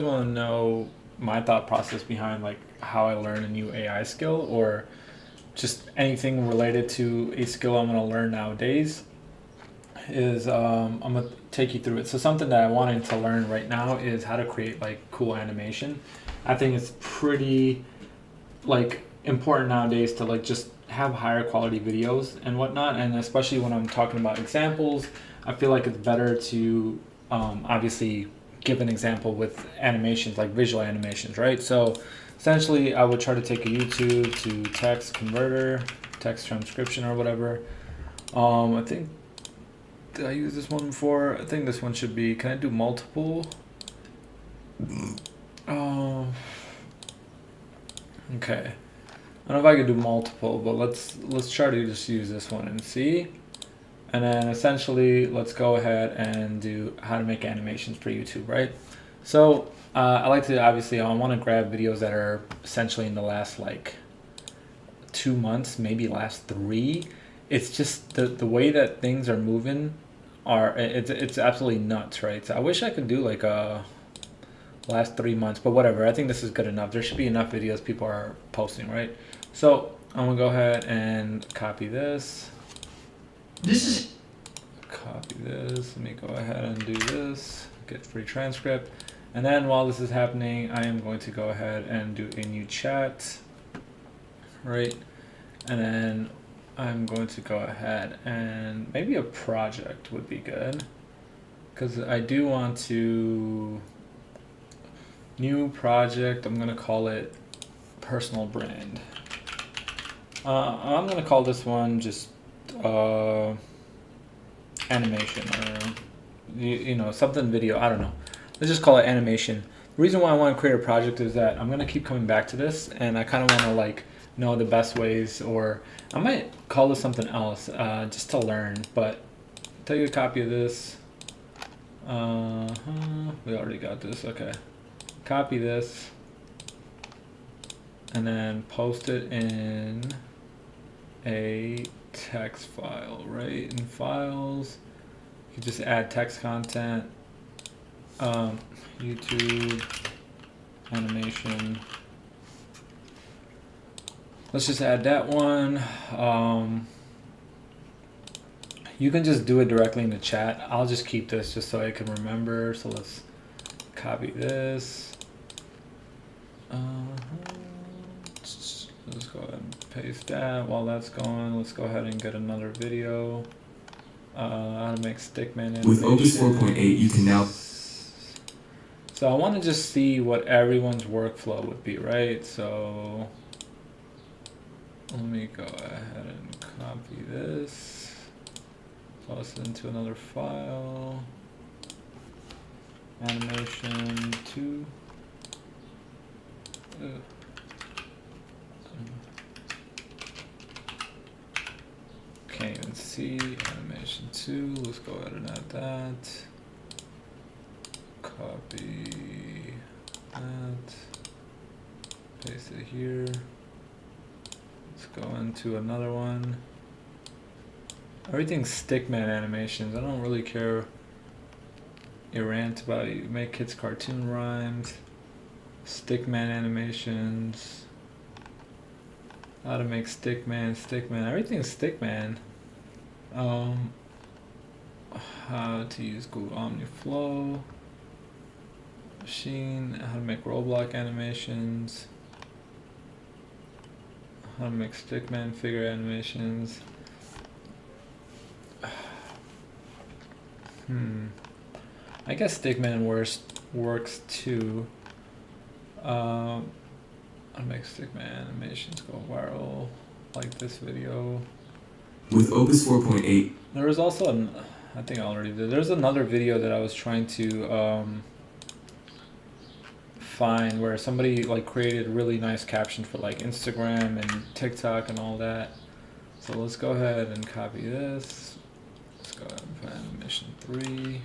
Want to know my thought process behind like how I learn a new AI skill or just anything related to a skill I'm going to learn nowadays is I'm going to take you through it. So something that I wanted to learn right now is how to create like cool animation. I think it's pretty like important nowadays to like just have higher quality videos and whatnot, and especially when I'm talking about examples, I feel like it's better to obviously give an example with animations like visual animations, right? So essentially I would try to take a YouTube to text converter, text transcription or whatever. I think, did I use this one before? I think this one should be, can I do multiple? um okay, I don't know if I could do multiple, but let's try to just use this one and see. And then essentially, let's go ahead and do how to make animations for YouTube, right? So I like to, obviously, I want to grab videos that are essentially in the last like 2 months, maybe last three. It's just the way that things are moving are it's absolutely nuts, right? So I wish I could do like a last 3 months, but whatever. I think this is good enough. There should be enough videos people are posting, right? So I'm gonna go ahead and copy this. This is Copy this. Let me go ahead and do this. Get free transcript. And then while this is happening, I am going to go ahead and do a new chat, right? And then I'm going to go ahead and maybe a project would be good, because I do want to, new project, I'm going to call it personal brand. I'm going to call this one just animation, or you know, something video, I don't know, let's just call it animation. The reason why I want to create a project is that I'm going to keep coming back to this, and I kind of want to like know the best ways, or I might call this something else just to learn. But take a copy of this. We already got this. Okay, copy this and then post it in a text file, right? In files, you just add text content, YouTube animation. Let's just add that one. You can just do it directly in the chat. I'll just keep this just so I can remember. So let's copy this. Let's go ahead and paste that. While that's going, let's go ahead and get another video. How to make stickman animation. with Opus 4.8, you can now. So I want to just see what everyone's workflow would be, right? So let me go ahead and copy this, toss it into another file, animation 2. Can't even see animation 2. Let's go ahead and add that. Copy that. Paste it here. Let's go into another one. Everything's stickman animations. I don't really care. You rant about it. You make kids cartoon rhymes. Stickman animations. How to make stickman. Everything's stickman. How to use Google OmniFlow. Machine. How to make Roblox animations. How to make stickman figure animations. I guess stickman works too. How to make stickman animations go viral, like this video. With Opus 4.8. There was also I think I already did. There's another video that I was trying to find where somebody like created really nice captions for like Instagram and TikTok and all that. So let's go ahead and copy this. Let's go ahead and put animation 3.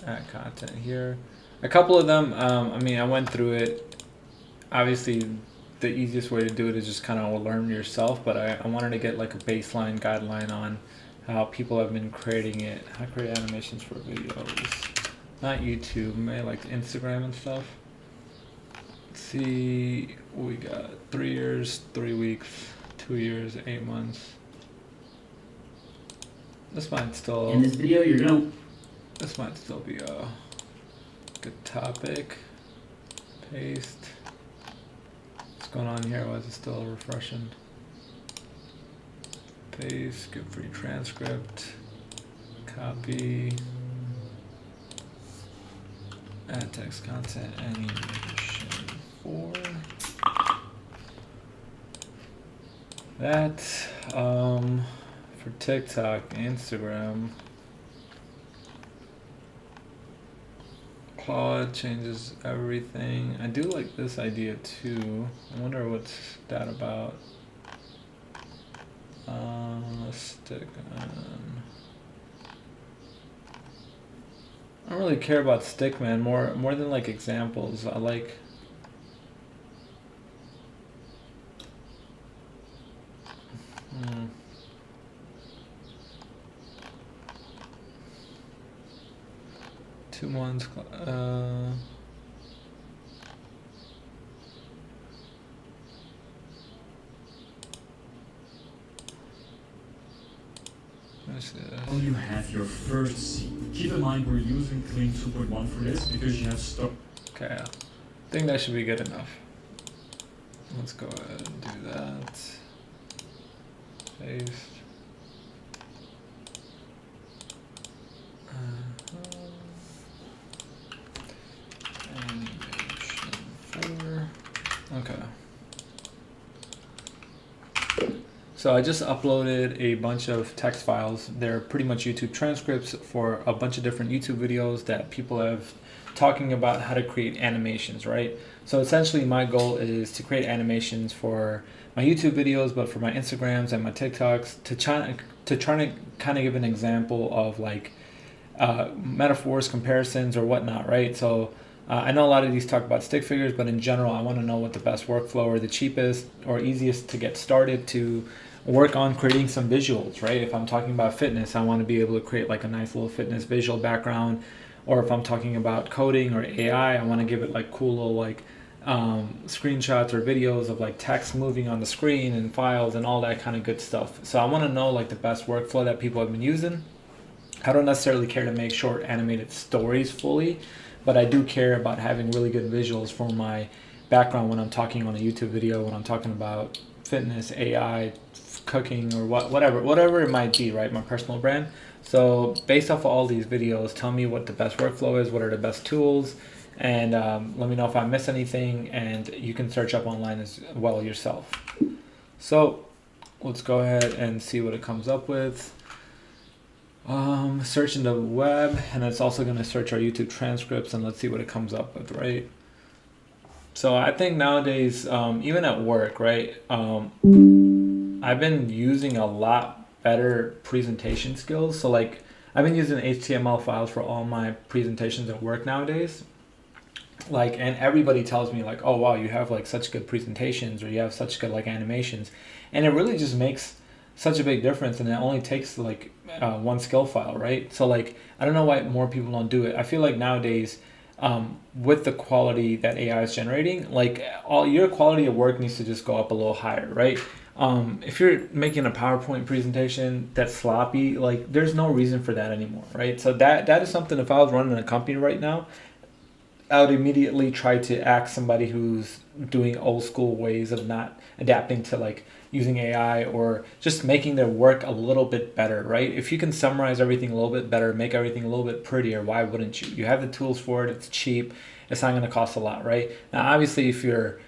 Add content here. A couple of them, I mean, I went through it. Obviously, the easiest way to do it is just kind of learn yourself, but I wanted to get like a baseline guideline on how people have been creating it. How to create animations for videos. Not YouTube, maybe like Instagram and stuff. Let's see, we got 3 years, 3 weeks, 2 years, 8 months. This might still. In this video, you're gonna. This might still be a good topic. Paste. What's going on here? Why is it still refreshing? Paste, get free transcript, copy, add text content animation 4. That, for TikTok, Instagram, Claude changes everything. I do like this idea too. I wonder what's that about. Let's stick on. I don't really care about Stickman more than like examples. I like. Hmm. 2 months. When you have your first scene. Keep in mind we're using Clean 2.1 for this because you have stuff. Okay, I think that should be good enough. Let's go ahead and do that. Paste. Animation 4. Okay. So I just uploaded a bunch of text files. They're pretty much YouTube transcripts for a bunch of different YouTube videos that people have talking about how to create animations, right? So essentially my goal is to create animations for my YouTube videos, but for my Instagrams and my TikToks to try to kind of give an example of like metaphors, comparisons, or whatnot, right? So I know a lot of these talk about stick figures, but in general, I want to know what the best workflow or the cheapest or easiest to get started to work on creating some visuals, right? If I'm talking about fitness, I want to be able to create like a nice little fitness visual background. Or if I'm talking about coding or AI, I want to give it like cool little like screenshots or videos of like text moving on the screen and files and all that kind of good stuff. So I want to know like the best workflow that people have been using. I don't necessarily care to make short animated stories fully, but I do care about having really good visuals for my background when I'm talking on a YouTube video, when I'm talking about fitness, AI, cooking, or whatever it might be, right? My personal brand. So based off of all these videos, tell me what the best workflow is, what are the best tools, and let me know if I miss anything, and you can search up online as well yourself. So let's go ahead and see what it comes up with. Search in the web, and it's also going to search our YouTube transcripts, and let's see what it comes up with, right? So I think nowadays, even at work, right, I've been using a lot better presentation skills. So like I've been using HTML files for all my presentations at work nowadays. Like, and everybody tells me like, oh wow, you have like such good presentations, or you have such good like animations, and it really just makes such a big difference, and it only takes like one skill file, right? So like I don't know why more people don't do it. I feel like nowadays with the quality that AI is generating, like all your quality of work needs to just go up a little higher, right? If you're making a PowerPoint presentation that's sloppy, like there's no reason for that anymore, right? So that is something, if I was running a company right now, I would immediately try to ask somebody who's doing old school ways of not adapting to like using AI or just making their work a little bit better, right? If you can summarize everything a little bit better, make everything a little bit prettier, why wouldn't you? You have the tools for it, it's cheap, it's not going to cost a lot, right? Now, obviously, if you're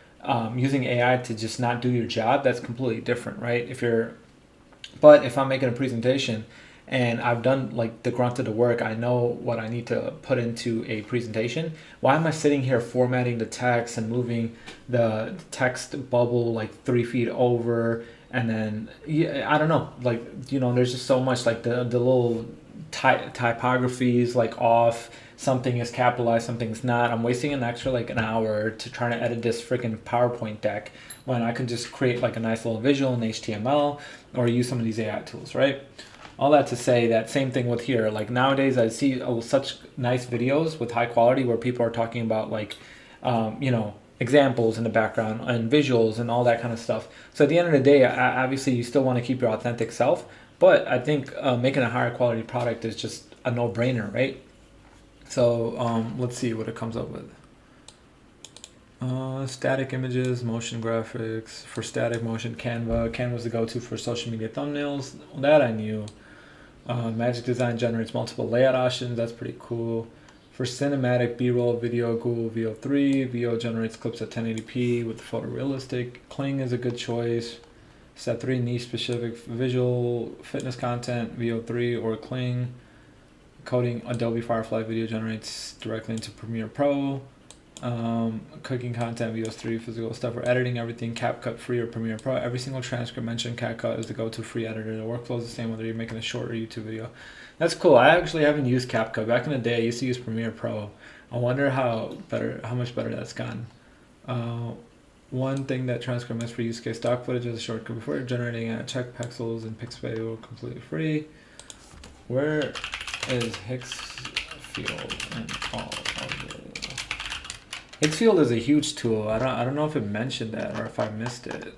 using AI to just not do your job, that's completely different, right? But if I'm making a presentation and I've done like the grunt of the work, I know what I need to put into a presentation. Why am I sitting here formatting the text and moving the text bubble like 3 feet over? And then, yeah, I don't know, like, you know, there's just so much like the little typography is like off. Something is capitalized, something's not. I'm wasting an extra like an hour to try to edit this freaking PowerPoint deck when I can just create like a nice little visual in HTML or use some of these AI tools, right? all that to say that same thing with here. Like nowadays, I see such nice videos with high quality where people are talking about like, you know, examples in the background and visuals and all that kind of stuff. So at the end of the day, obviously you still want to keep your authentic self, but I think making a higher quality product is just a no-brainer, right? So let's see what it comes up with. Static images, motion graphics. For static motion, Canva. Canva's the go-to for social media thumbnails. That I knew. Magic Design generates multiple layout options. That's pretty cool. For cinematic B-roll video, Google VO3. VO generates clips at 1080p with photorealistic. Kling is a good choice. Step 3, niche specific visual fitness content, VO3 or Kling. Coding, Adobe Firefly video generates directly into Premiere Pro. Cooking content, VO3, physical stuff for editing, everything CapCut free or Premiere Pro. Every single transcript mentioned CapCut is the go-to free editor. The workflow is the same whether you're making a short or YouTube video. That's cool. I actually haven't used CapCut. Back in the day, I used to use Premiere Pro. I wonder how much better that's gone. One thing that transcript is for use case stock footage is a shortcut before generating it. Check Pexels and Pixabay completely free. Where is Hixfield and all of the Hixfield is a huge tool. I don't know if it mentioned that or if I missed it.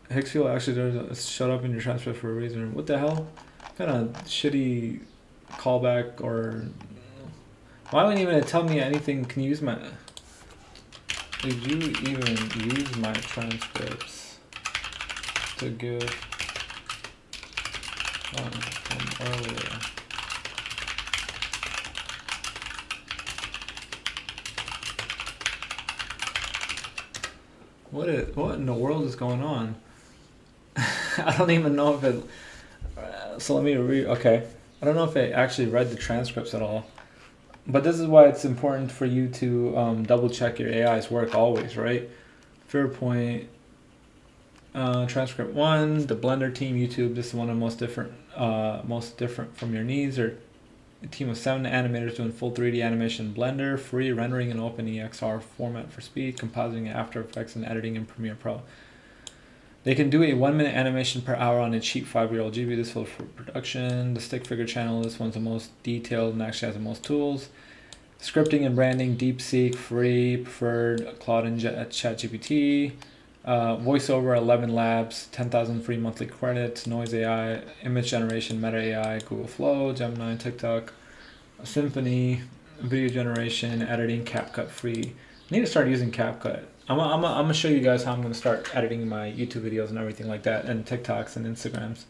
Hixfield actually does shut up in your transcript for a reason. What the hell? Kind of shitty callback or why wouldn't you even tell me anything? Can you use my? Did you even use my transcripts to give from earlier? What in the world is going on? I don't even know if it. So let me read. Okay, I don't know if it actually read the transcripts at all. But this is why it's important for you to double check your AI's work always, right? Fair point. Transcript 1, the Blender team, YouTube. This is one of the most different from your needs. Or a team of 7 animators doing full 3D animation in Blender, free rendering in OpenEXR format for speed, compositing in After Effects, and editing in Premiere Pro. They can do a 1-minute animation per hour on a cheap 5-year-old GB. This is for production. The stick figure channel, this one's the most detailed and actually has the most tools. Scripting and branding, DeepSeek, free, preferred, Claude and ChatGPT. VoiceOver, 11 Labs, 10,000 free monthly credits. Noise AI, image generation, Meta AI, Google Flow, Gemini, TikTok, Symphony, video generation, editing, CapCut free. I need to start using CapCut. I'm gonna show you guys how I'm gonna start editing my YouTube videos and everything like that, and TikToks and Instagrams.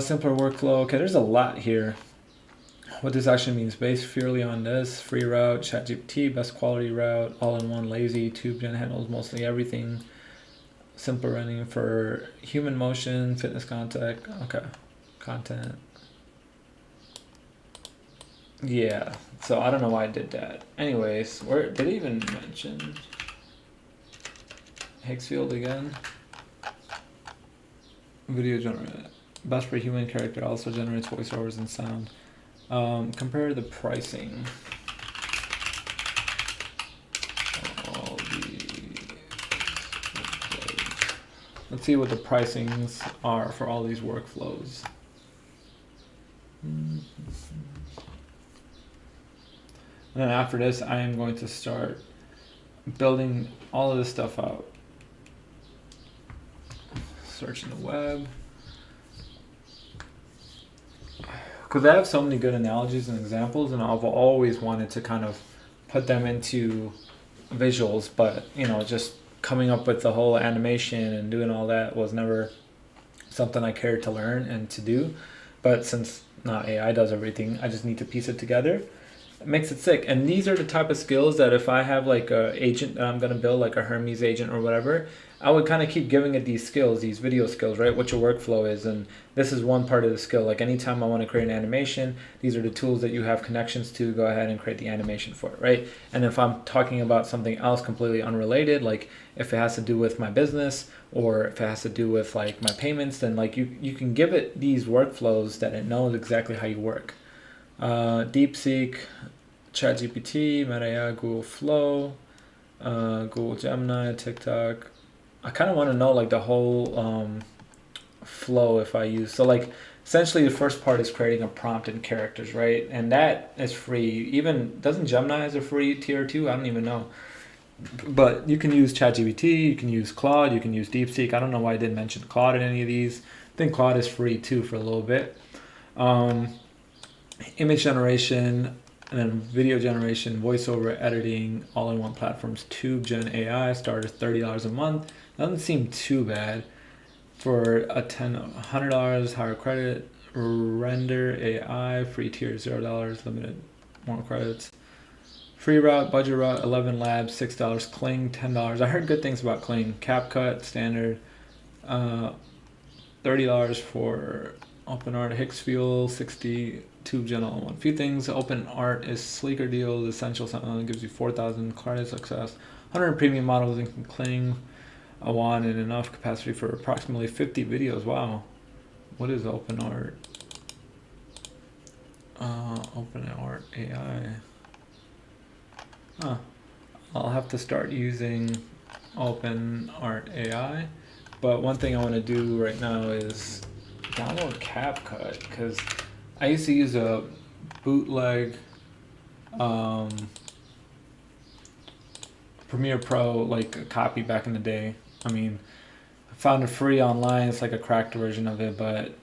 Simpler workflow. Okay, there's a lot here. What this actually means: based purely on this, free route, ChatGPT, best quality route, all-in-one, lazy, TubeGen handles mostly everything. Simple running for human motion, fitness content. Okay, content. Yeah. So I don't know why I did that. Anyways, where did it even mention Hixfield again? Video generator. Best for human character also generates voiceovers and sound. Compare the pricing. All let's see what the pricings are for all these workflows. And then after this, I am going to start building all of this stuff out. Searching the web. Because I have so many good analogies and examples, and I've always wanted to kind of put them into visuals, but you know, just coming up with the whole animation and doing all that was never something I cared to learn and to do. But since not AI does everything, I just need to piece it together. It makes it sick. And these are the type of skills that if I have like a agent that I'm gonna build, like a Hermes agent or whatever, I would kind of keep giving it these skills, these video skills, right? What your workflow is. And this is one part of the skill. Like anytime I want to create an animation, these are the tools that you have connections to. Go ahead and create the animation for it, right? And if I'm talking about something else completely unrelated, like if it has to do with my business or if it has to do with like my payments, then like you can give it these workflows that it knows exactly how you work. DeepSeek, ChatGPT, Meta AI, Google Flow, Google Gemini, TikTok. I kind of want to know like the whole flow if I use. So like essentially the first part is creating a prompt and characters, right? And that is free. Even doesn't Gemini has a free tier 2? I don't even know. But you can use ChatGPT, you can use Claude, you can use DeepSeek. I don't know why I didn't mention Claude in any of these. I think Claude is free too for a little bit. Image generation, and then video generation, voiceover editing, all in one platforms. Tube Gen AI started $30 a month. Doesn't seem too bad for a $100 higher credit. Render AI free tier $0, limited more credits. Free route, budget route, 11 labs, $6. Kling, $10. I heard good things about Kling. CapCut, standard, $30 for OpenArt, Hicks Fuel, 60. Tube Gen all in one. Few things. OpenArt is sleeker deal. Essential gives you 4,000 credit success. 100 premium models in Kling. A1 and enough capacity for approximately 50 videos. Wow. What is OpenArt? OpenArt AI. Huh. I'll have to start using OpenArt AI. But one thing I want to do right now is download CapCut, because I used to use a bootleg Premiere Pro, like a copy back in the day. I mean, I found it free online. It's like a cracked version of it, but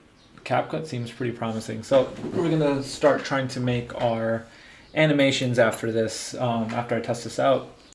CapCut seems pretty promising. So we're gonna start trying to make our animations after this, after I test this out.